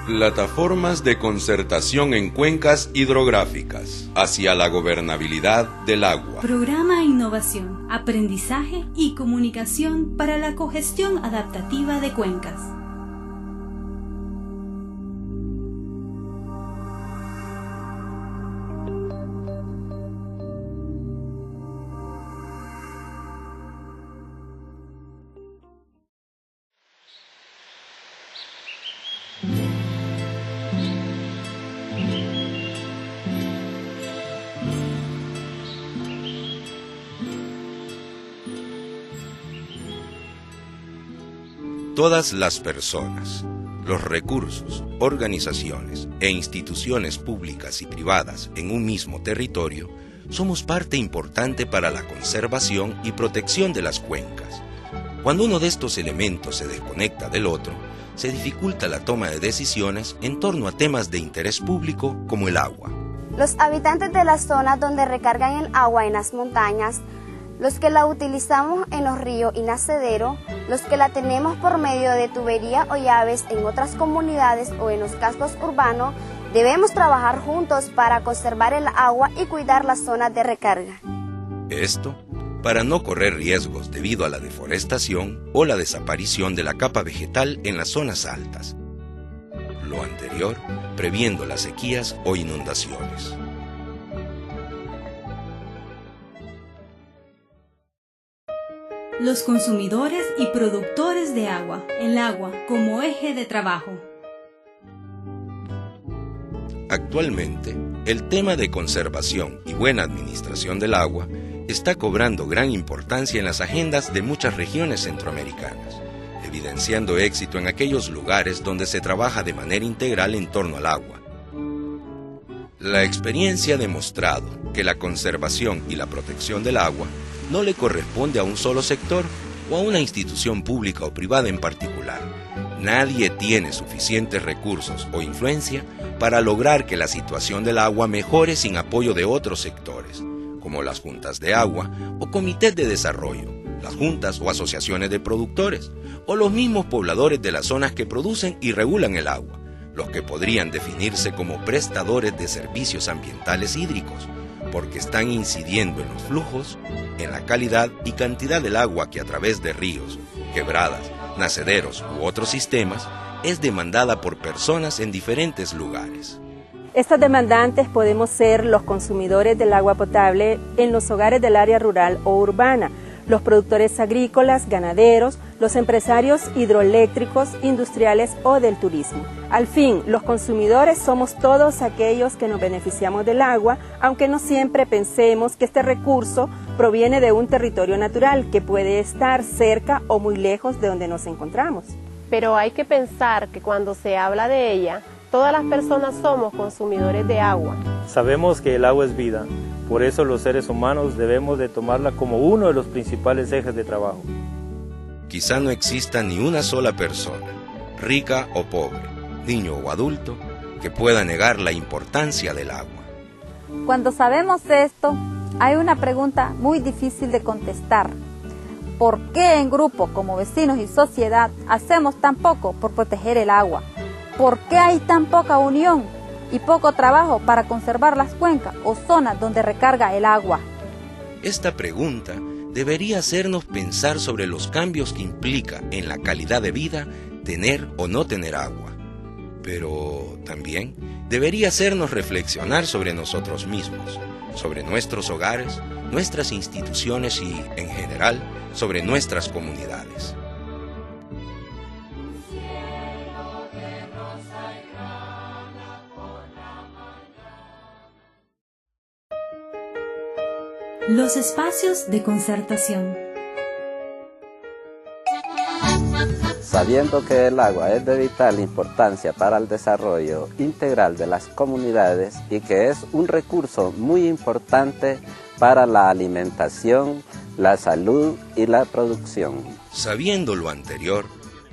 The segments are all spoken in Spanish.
Plataformas de concertación en cuencas hidrográficas hacia la gobernabilidad del agua. Programa Innovación, Aprendizaje y Comunicación para la Cogestión Adaptativa de Cuencas. Todas las personas, los recursos, organizaciones e instituciones públicas y privadas en un mismo territorio somos parte importante para la conservación y protección de las cuencas. Cuando uno de estos elementos se desconecta del otro, se dificulta la toma de decisiones en torno a temas de interés público como el agua. Los habitantes de las zonas donde recargan el agua en las montañas, los que la utilizamos en los ríos y nacederos, los que la tenemos por medio de tubería o llaves en otras comunidades o en los cascos urbanos, debemos trabajar juntos para conservar el agua y cuidar las zonas de recarga. Esto para no correr riesgos debido a la deforestación o la desaparición de la capa vegetal en las zonas altas. Lo anterior, previendo las sequías o inundaciones. Los consumidores y productores de agua, el agua como eje de trabajo. Actualmente, el tema de conservación y buena administración del agua está cobrando gran importancia en las agendas de muchas regiones centroamericanas, evidenciando éxito en aquellos lugares donde se trabaja de manera integral en torno al agua. La experiencia ha demostrado que la conservación y la protección del agua no le corresponde a un solo sector o a una institución pública o privada en particular. Nadie tiene suficientes recursos o influencia para lograr que la situación del agua mejore sin apoyo de otros sectores, como las juntas de agua o comités de desarrollo, las juntas o asociaciones de productores, o los mismos pobladores de las zonas que producen y regulan el agua, los que podrían definirse como prestadores de servicios ambientales hídricos, porque están incidiendo en los flujos, en la calidad y cantidad del agua que a través de ríos, quebradas, nacederos u otros sistemas es demandada por personas en diferentes lugares. Estos demandantes podemos ser los consumidores del agua potable en los hogares del área rural o urbana, los productores agrícolas, ganaderos, los empresarios hidroeléctricos, industriales o del turismo. Al fin, los consumidores somos todos aquellos que nos beneficiamos del agua, aunque no siempre pensemos que este recurso proviene de un territorio natural que puede estar cerca o muy lejos de donde nos encontramos. Pero hay que pensar que cuando se habla de ella, todas las personas somos consumidores de agua. Sabemos que el agua es vida, por eso los seres humanos debemos de tomarla como uno de los principales ejes de trabajo. Quizá no exista ni una sola persona, rica o pobre, niño o adulto, que pueda negar la importancia del agua. Cuando sabemos esto, hay una pregunta muy difícil de contestar. ¿Por qué en grupo, como vecinos y sociedad, hacemos tan poco por proteger el agua? ¿Por qué hay tan poca unión y poco trabajo para conservar las cuencas o zonas donde recarga el agua? Esta pregunta debería hacernos pensar sobre los cambios que implica en la calidad de vida tener o no tener agua. Pero también debería hacernos reflexionar sobre nosotros mismos, sobre nuestros hogares, nuestras instituciones y, en general, sobre nuestras comunidades. Los espacios de concertación. Sabiendo que el agua es de vital importancia para el desarrollo integral de las comunidades y que es un recurso muy importante para la alimentación, la salud y la producción. Sabiendo lo anterior,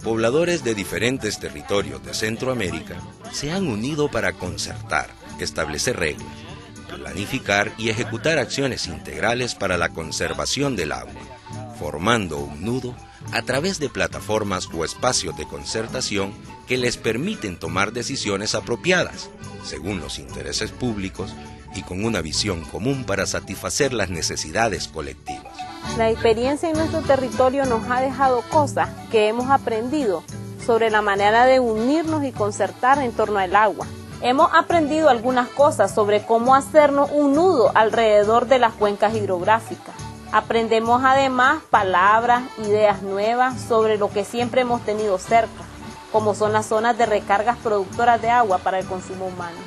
pobladores de diferentes territorios de Centroamérica se han unido para concertar, establecer reglas, planificar y ejecutar acciones integrales para la conservación del agua, formando un nudo a través de plataformas o espacios de concertación que les permiten tomar decisiones apropiadas, según los intereses públicos y con una visión común para satisfacer las necesidades colectivas. La experiencia en nuestro territorio nos ha dejado cosas que hemos aprendido sobre la manera de unirnos y concertar en torno al agua. Hemos aprendido algunas cosas sobre cómo hacernos un nudo alrededor de las cuencas hidrográficas. Aprendemos además palabras, ideas nuevas sobre lo que siempre hemos tenido cerca, como son las zonas de recargas productoras de agua para el consumo humano.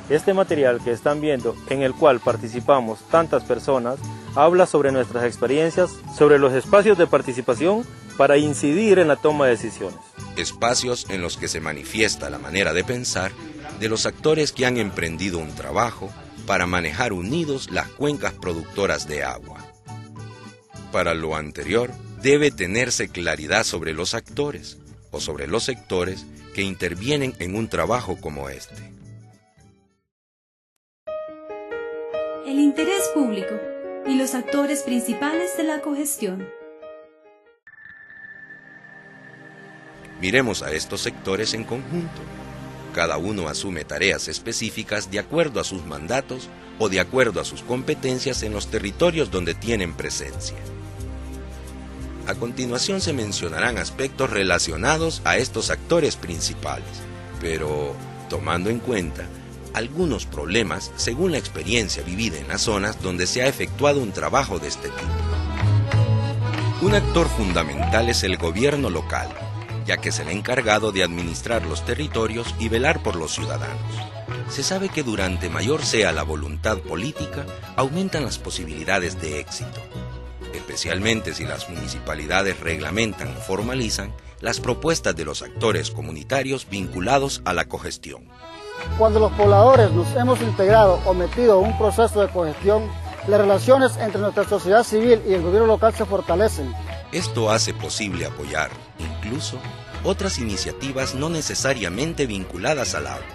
Este material que están viendo, en el cual participamos tantas personas, habla sobre nuestras experiencias, sobre los espacios de participación para incidir en la toma de decisiones. Espacios en los que se manifiesta la manera de pensar de los actores que han emprendido un trabajo para manejar unidos las cuencas productoras de agua. Para lo anterior, debe tenerse claridad sobre los actores o sobre los sectores que intervienen en un trabajo como este. El interés público y los actores principales de la cogestión. Miremos a estos sectores en conjunto. Cada uno asume tareas específicas de acuerdo a sus mandatos o de acuerdo a sus competencias en los territorios donde tienen presencia. A continuación se mencionarán aspectos relacionados a estos actores principales, pero tomando en cuenta algunos problemas según la experiencia vivida en las zonas donde se ha efectuado un trabajo de este tipo. Un actor fundamental es el gobierno local, ya que es el encargado de administrar los territorios y velar por los ciudadanos. Se sabe que durante mayor sea la voluntad política, aumentan las posibilidades de éxito, especialmente si las municipalidades reglamentan o formalizan las propuestas de los actores comunitarios vinculados a la cogestión. Cuando los pobladores nos hemos integrado o metido en un proceso de cogestión, las relaciones entre nuestra sociedad civil y el gobierno local se fortalecen. Esto hace posible apoyar, incluso, otras iniciativas no necesariamente vinculadas al agua.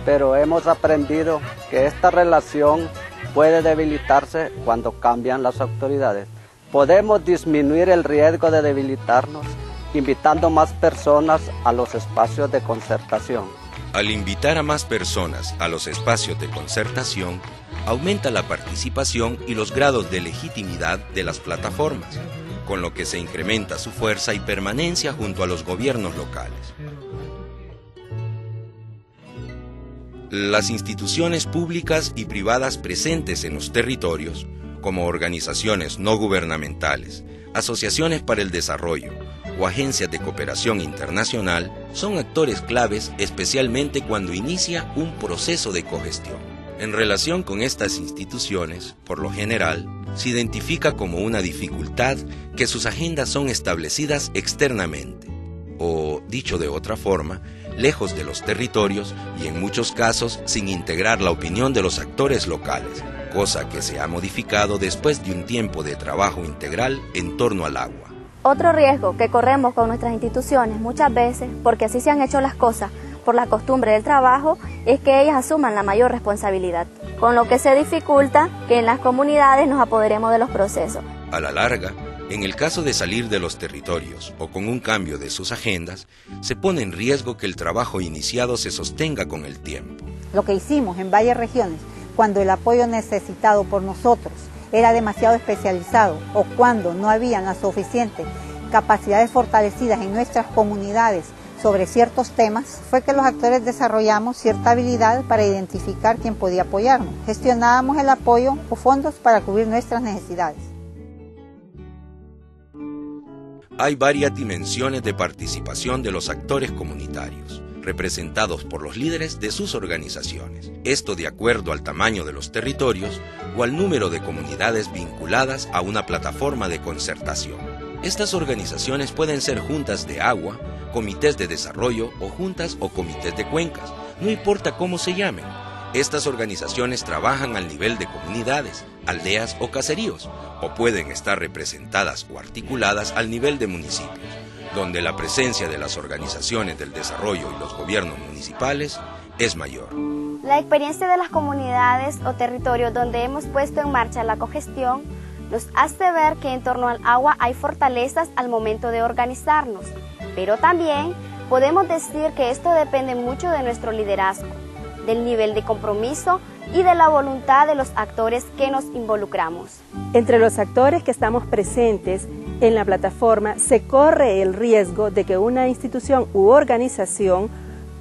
Pero hemos aprendido que esta relación puede debilitarse cuando cambian las autoridades. Podemos disminuir el riesgo de debilitarnos invitando más personas a los espacios de concertación. Al invitar a más personas a los espacios de concertación, aumenta la participación y los grados de legitimidad de las plataformas, con lo que se incrementa su fuerza y permanencia junto a los gobiernos locales. Las instituciones públicas y privadas presentes en los territorios, como organizaciones no gubernamentales, asociaciones para el desarrollo o agencias de cooperación internacional, son actores claves especialmente cuando inicia un proceso de cogestión. En relación con estas instituciones, por lo general, se identifica como una dificultad que sus agendas son establecidas externamente, o, dicho de otra forma, lejos de los territorios y en muchos casos sin integrar la opinión de los actores locales, cosa que se ha modificado después de un tiempo de trabajo integral en torno al agua. Otro riesgo que corremos con nuestras instituciones muchas veces, porque así se han hecho las cosas, por la costumbre del trabajo, es que ellas asuman la mayor responsabilidad, con lo que se dificulta que en las comunidades nos apoderemos de los procesos. A la larga, en el caso de salir de los territorios o con un cambio de sus agendas, se pone en riesgo que el trabajo iniciado se sostenga con el tiempo. Lo que hicimos en varias regiones, cuando el apoyo necesitado por nosotros era demasiado especializado o cuando no habían las suficientes capacidades fortalecidas en nuestras comunidades sobre ciertos temas, fue que los actores desarrollamos cierta habilidad para identificar quién podía apoyarnos. Gestionábamos el apoyo o fondos para cubrir nuestras necesidades. Hay varias dimensiones de participación de los actores comunitarios, representados por los líderes de sus organizaciones. Esto de acuerdo al tamaño de los territorios o al número de comunidades vinculadas a una plataforma de concertación. Estas organizaciones pueden ser juntas de agua, comités de desarrollo o juntas o comités de cuencas, no importa cómo se llamen. Estas organizaciones trabajan al nivel de comunidades, aldeas o caseríos, o pueden estar representadas o articuladas al nivel de municipios, donde la presencia de las organizaciones del desarrollo y los gobiernos municipales es mayor. La experiencia de las comunidades o territorios donde hemos puesto en marcha la cogestión nos hace ver que en torno al agua hay fortalezas al momento de organizarnos, pero también podemos decir que esto depende mucho de nuestro liderazgo, del nivel de compromiso y de la voluntad de los actores que nos involucramos. Entre los actores que estamos presentes en la plataforma se corre el riesgo de que una institución u organización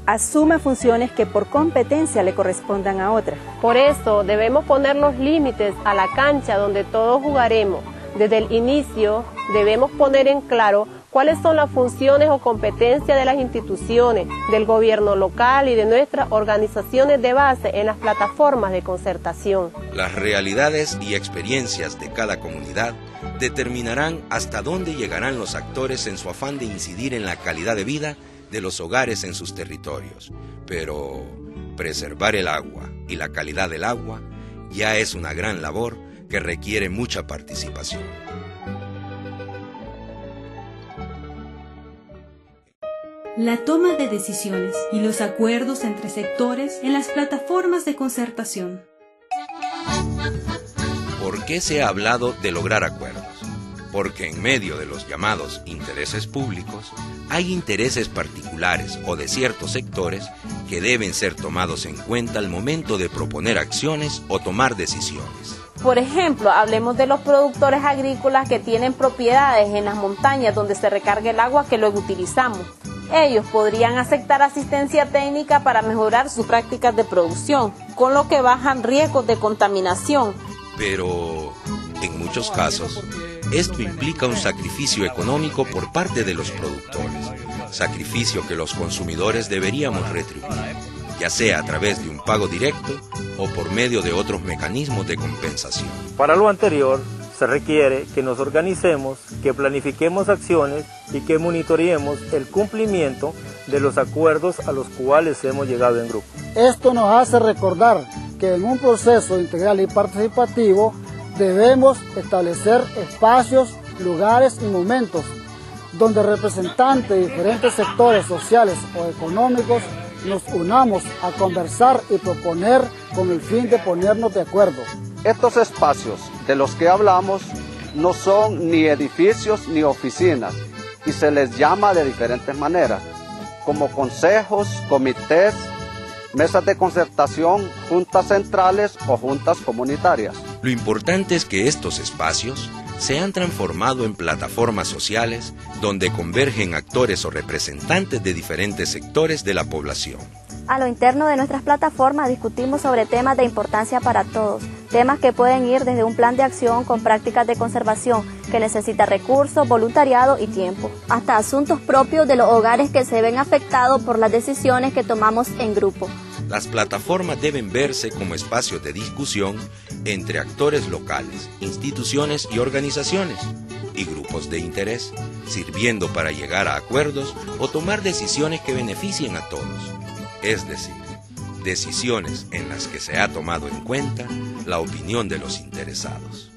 asuma funciones que por competencia le correspondan a otra. Por eso debemos poner los límites a la cancha donde todos jugaremos. Desde el inicio debemos poner en claro cuáles son las funciones o competencias de las instituciones, del gobierno local y de nuestras organizaciones de base en las plataformas de concertación. Las realidades y experiencias de cada comunidad determinarán hasta dónde llegarán los actores en su afán de incidir en la calidad de vida de los hogares en sus territorios. Pero preservar el agua y la calidad del agua ya es una gran labor que requiere mucha participación. La toma de decisiones y los acuerdos entre sectores en las plataformas de concertación. ¿Por qué se ha hablado de lograr acuerdos? Porque en medio de los llamados intereses públicos, hay intereses particulares o de ciertos sectores que deben ser tomados en cuenta al momento de proponer acciones o tomar decisiones. Por ejemplo, hablemos de los productores agrícolas que tienen propiedades en las montañas donde se recarga el agua que luego utilizamos. Ellos podrían aceptar asistencia técnica para mejorar sus prácticas de producción, con lo que bajan riesgos de contaminación. Pero, en muchos casos, esto implica un sacrificio económico por parte de los productores, sacrificio que los consumidores deberíamos retribuir, ya sea a través de un pago directo o por medio de otros mecanismos de compensación. Para lo anterior, se requiere que nos organicemos, que planifiquemos acciones y que monitoreemos el cumplimiento de los acuerdos a los cuales hemos llegado en grupo. Esto nos hace recordar que en un proceso integral y participativo debemos establecer espacios, lugares y momentos donde representantes de diferentes sectores sociales o económicos nos unamos a conversar y proponer con el fin de ponernos de acuerdo. Estos espacios de los que hablamos no son ni edificios ni oficinas y se les llama de diferentes maneras, como consejos, comités, mesas de concertación, juntas centrales o juntas comunitarias. Lo importante es que estos espacios se han transformado en plataformas sociales donde convergen actores o representantes de diferentes sectores de la población. A lo interno de nuestras plataformas discutimos sobre temas de importancia para todos, temas que pueden ir desde un plan de acción con prácticas de conservación que necesita recursos, voluntariado y tiempo, hasta asuntos propios de los hogares que se ven afectados por las decisiones que tomamos en grupo. Las plataformas deben verse como espacios de discusión entre actores locales, instituciones y organizaciones y grupos de interés, sirviendo para llegar a acuerdos o tomar decisiones que beneficien a todos. Es decir, decisiones en las que se ha tomado en cuenta la opinión de los interesados.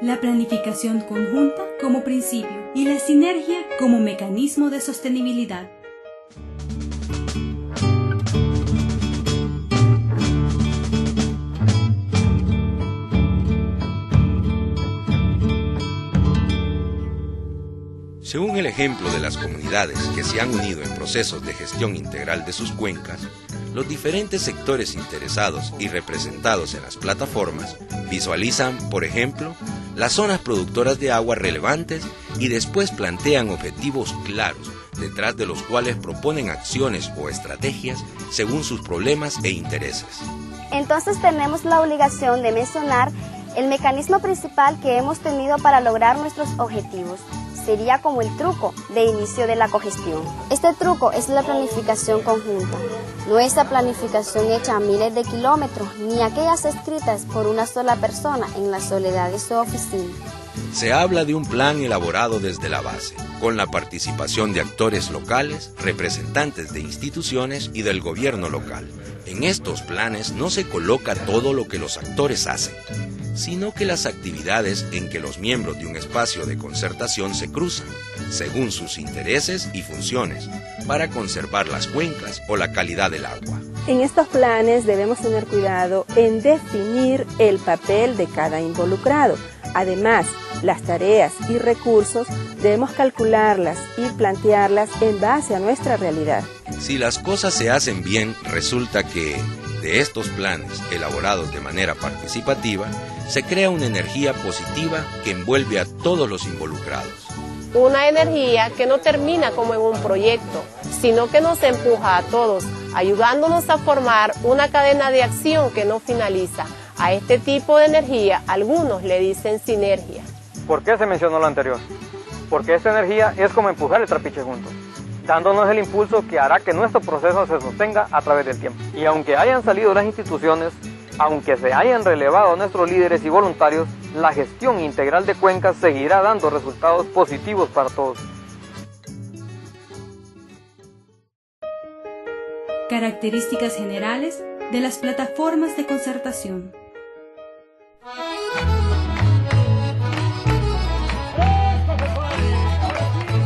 La planificación conjunta como principio y la sinergia como mecanismo de sostenibilidad. Según el ejemplo de las comunidades que se han unido en procesos de gestión integral de sus cuencas, los diferentes sectores interesados y representados en las plataformas visualizan, por ejemplo, las zonas productoras de agua relevantes y después plantean objetivos claros, detrás de los cuales proponen acciones o estrategias según sus problemas e intereses. Entonces tenemos la obligación de mencionar el mecanismo principal que hemos tenido para lograr nuestros objetivos. Sería como el truco de inicio de la cogestión. Este truco es la planificación conjunta, no esa planificación hecha a miles de kilómetros, ni aquellas escritas por una sola persona en la soledad de su oficina. Se habla de un plan elaborado desde la base, con la participación de actores locales, representantes de instituciones y del gobierno local. En estos planes no se coloca todo lo que los actores hacen, sino que las actividades en que los miembros de un espacio de concertación se cruzan, según sus intereses y funciones, para conservar las cuencas o la calidad del agua. En estos planes debemos tener cuidado en definir el papel de cada involucrado. Además, las tareas y recursos debemos calcularlas y plantearlas en base a nuestra realidad. Si las cosas se hacen bien, resulta que de estos planes elaborados de manera participativa, se crea una energía positiva que envuelve a todos los involucrados. Una energía que no termina como en un proyecto, sino que nos empuja a todos, ayudándonos a formar una cadena de acción que no finaliza. A este tipo de energía, algunos le dicen sinergia. ¿Por qué se mencionó lo anterior? Porque esta energía es como empujar el trapiche juntos, dándonos el impulso que hará que nuestro proceso se sostenga a través del tiempo. Y aunque hayan salido las instituciones, aunque se hayan relevado nuestros líderes y voluntarios, la gestión integral de cuencas seguirá dando resultados positivos para todos. Características generales de las plataformas de concertación.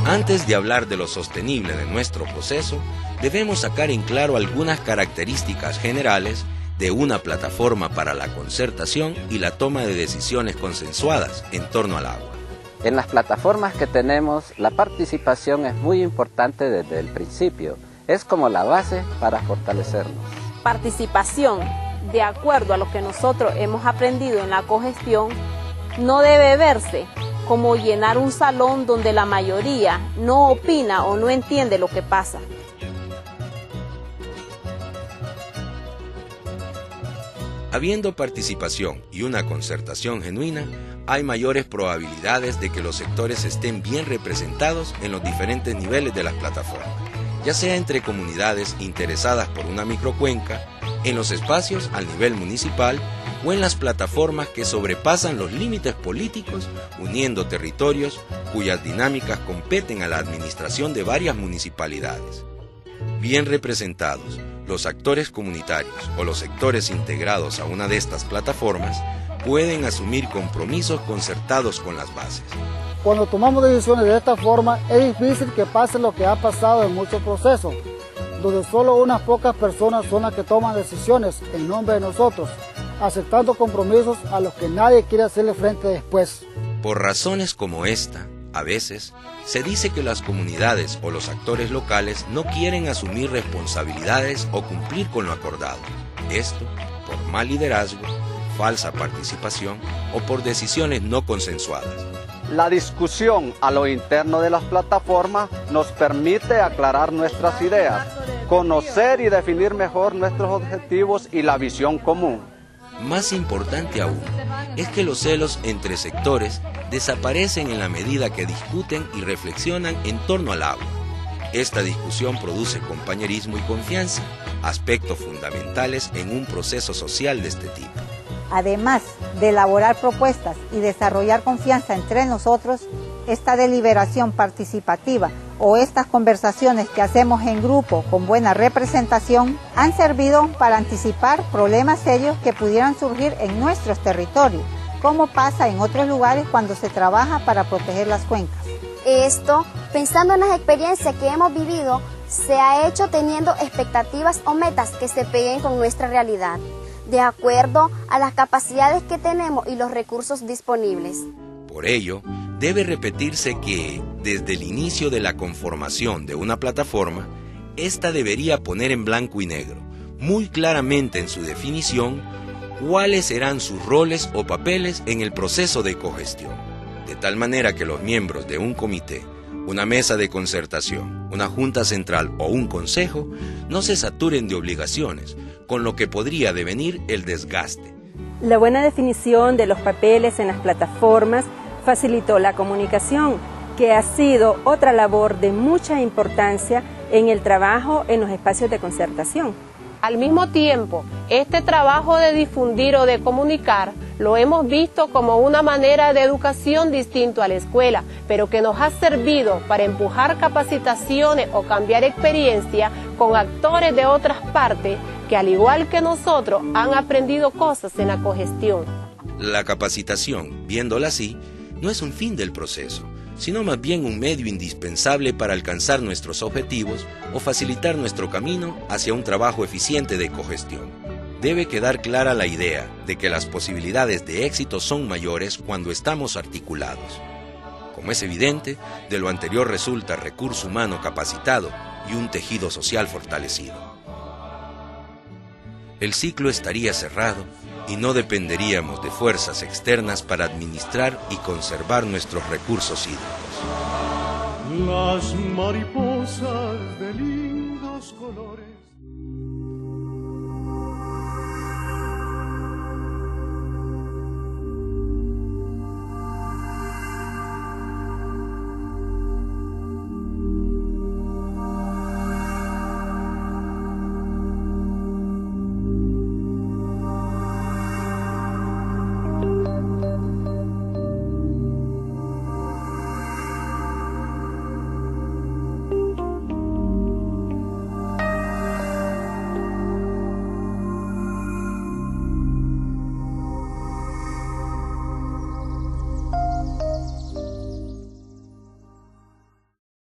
Antes de hablar de lo sostenible de nuestro proceso, debemos sacar en claro algunas características generales de una plataforma para la concertación y la toma de decisiones consensuadas en torno al agua. En las plataformas que tenemos, la participación es muy importante desde el principio. Es como la base para fortalecernos. Participación, de acuerdo a lo que nosotros hemos aprendido en la cogestión, no debe verse como llenar un salón donde la mayoría no opina o no entiende lo que pasa. Habiendo participación y una concertación genuina, hay mayores probabilidades de que los sectores estén bien representados en los diferentes niveles de las plataformas, ya sea entre comunidades interesadas por una microcuenca, en los espacios al nivel municipal o en las plataformas que sobrepasan los límites políticos, uniendo territorios cuyas dinámicas competen a la administración de varias municipalidades. Bien representados, los actores comunitarios o los sectores integrados a una de estas plataformas pueden asumir compromisos concertados con las bases. Cuando tomamos decisiones de esta forma, es difícil que pase lo que ha pasado en muchos procesos, donde solo unas pocas personas son las que toman decisiones en nombre de nosotros, aceptando compromisos a los que nadie quiere hacerle frente después. Por razones como esta, a veces, se dice que las comunidades o los actores locales no quieren asumir responsabilidades o cumplir con lo acordado. Esto por mal liderazgo, falsa participación o por decisiones no consensuadas. La discusión a lo interno de las plataformas nos permite aclarar nuestras ideas, conocer y definir mejor nuestros objetivos y la visión común. Más importante aún, es que los celos entre sectores desaparecen en la medida que discuten y reflexionan en torno al agua. Esta discusión produce compañerismo y confianza, aspectos fundamentales en un proceso social de este tipo. Además de elaborar propuestas y desarrollar confianza entre nosotros, esta deliberación participativa o estas conversaciones que hacemos en grupo con buena representación han servido para anticipar problemas serios que pudieran surgir en nuestros territorios, como pasa en otros lugares cuando se trabaja para proteger las cuencas. Esto, pensando en las experiencias que hemos vivido, se ha hecho teniendo expectativas o metas que se peguen con nuestra realidad, de acuerdo a las capacidades que tenemos y los recursos disponibles. Por ello, debe repetirse que, desde el inicio de la conformación de una plataforma, esta debería poner en blanco y negro, muy claramente en su definición, cuáles serán sus roles o papeles en el proceso de cogestión, de tal manera que los miembros de un comité, una mesa de concertación, una junta central o un consejo no se saturen de obligaciones, con lo que podría devenir el desgaste. La buena definición de los papeles en las plataformas facilitó la comunicación, que ha sido otra labor de mucha importancia en el trabajo en los espacios de concertación. Al mismo tiempo, este trabajo de difundir o de comunicar lo hemos visto como una manera de educación distinto a la escuela, pero que nos ha servido para empujar capacitaciones o cambiar experiencia con actores de otras partes que, al igual que nosotros, han aprendido cosas en la cogestión. La capacitación, viéndola así, no es un fin del proceso, sino más bien un medio indispensable para alcanzar nuestros objetivos o facilitar nuestro camino hacia un trabajo eficiente de cogestión. Debe quedar clara la idea de que las posibilidades de éxito son mayores cuando estamos articulados. Como es evidente, de lo anterior resulta recurso humano capacitado y un tejido social fortalecido. El ciclo estaría cerrado y no dependeríamos de fuerzas externas para administrar y conservar nuestros recursos hídricos. Las mariposas de lindos colores.